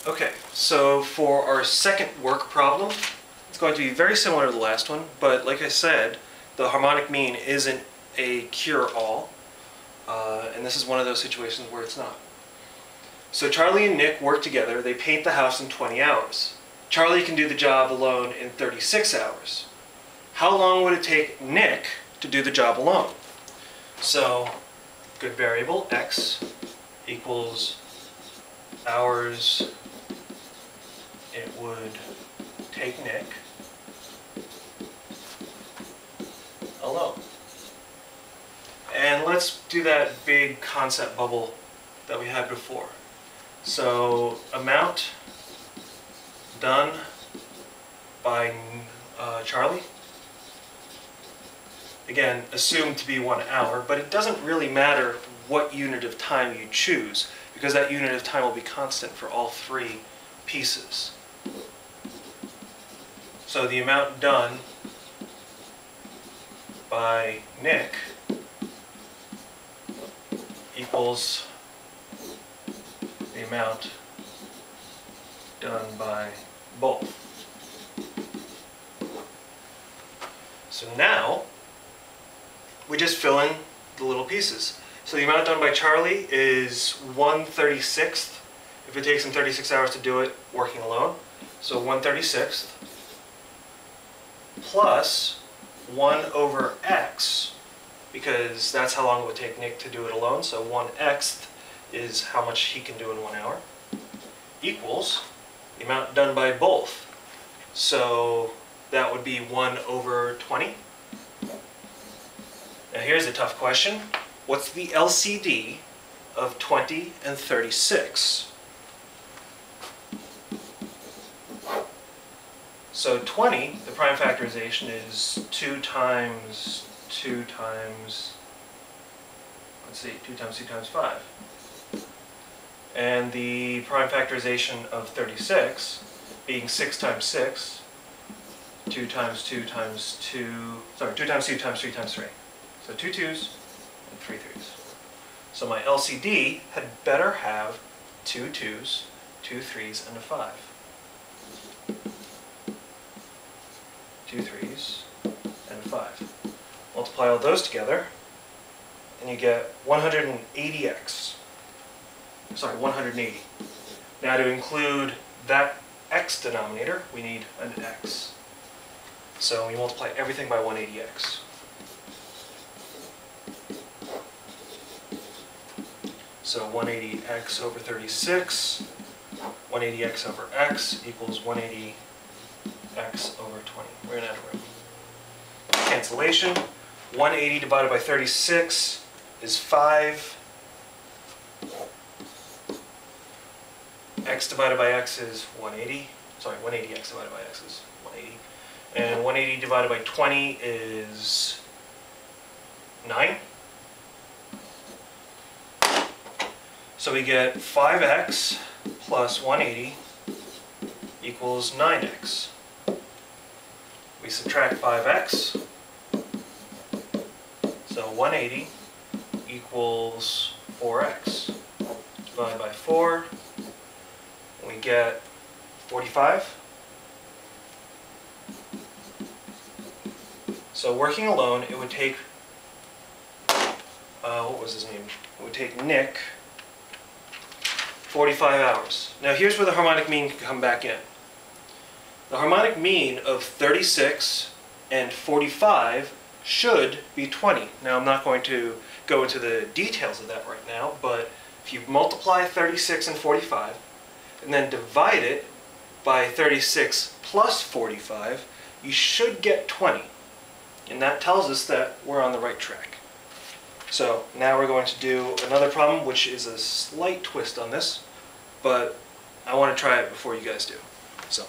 Okay, so for our second work problem, it's going to be very similar to the last one, but like I said, the harmonic mean isn't a cure-all, and this is one of those situations where it's not. So Charlie and Nick work together. They paint the house in 20 hours. Charlie can do the job alone in 36 hours. How long would it take Nick to do the job alone? So, good variable, x equals hours it would take Nick alone. And let's do that big concept bubble that we had before. So, amount done by Charlie, again, assumed to be 1 hour, but it doesn't really matter what unit of time you choose, because that unit of time will be constant for all three pieces. So the amount done by Nick equals the amount done by both. So now we just fill in the little pieces. So the amount done by Charlie is 1/36th, if it takes him 36 hours to do it working alone. So 1/36th plus 1 over x, because that's how long it would take Nick to do it alone. So 1/x is how much he can do in 1 hour, equals the amount done by both. So that would be 1 over 20. Now here's a tough question. What's the LCD of 20 and 36? So 20, the prime factorization is 2 times 2 times, let's see, 2 times 2 times 5. And the prime factorization of 36 being 6 times 6, 2 times 2 times 2, sorry, 2 times 2 times 3 times 3. So 2 2s and 3 3s. So my LCD had better have 2 2s, 2 3s, and a 5. 2 3s and a 5. Multiply all those together, and you get 180x. Sorry, 180. Now to include that x denominator, we need an x. So we multiply everything by 180x. So 180x over 36, 180x over x equals 180x over 20. We're going to add a row. Cancellation. 180 divided by 36 is 5. X divided by x is 180. Sorry, 180x divided by x is 180. And 180 divided by 20 is 9. So we get 5x plus 180 equals 9x. We subtract 5x, so 180 equals 4x. Divide by 4, and we get 45. So working alone, it would take, what was his name? It would take Nick 45 hours. Now here's where the harmonic mean can come back in. The harmonic mean of 36 and 45 should be 20. Now I'm not going to go into the details of that right now, but if you multiply 36 and 45 and then divide it by 36 plus 45, you should get 20. And that tells us that we're on the right track. So now we're going to do another problem, which is a slight twist on this, but I want to try it before you guys do. So.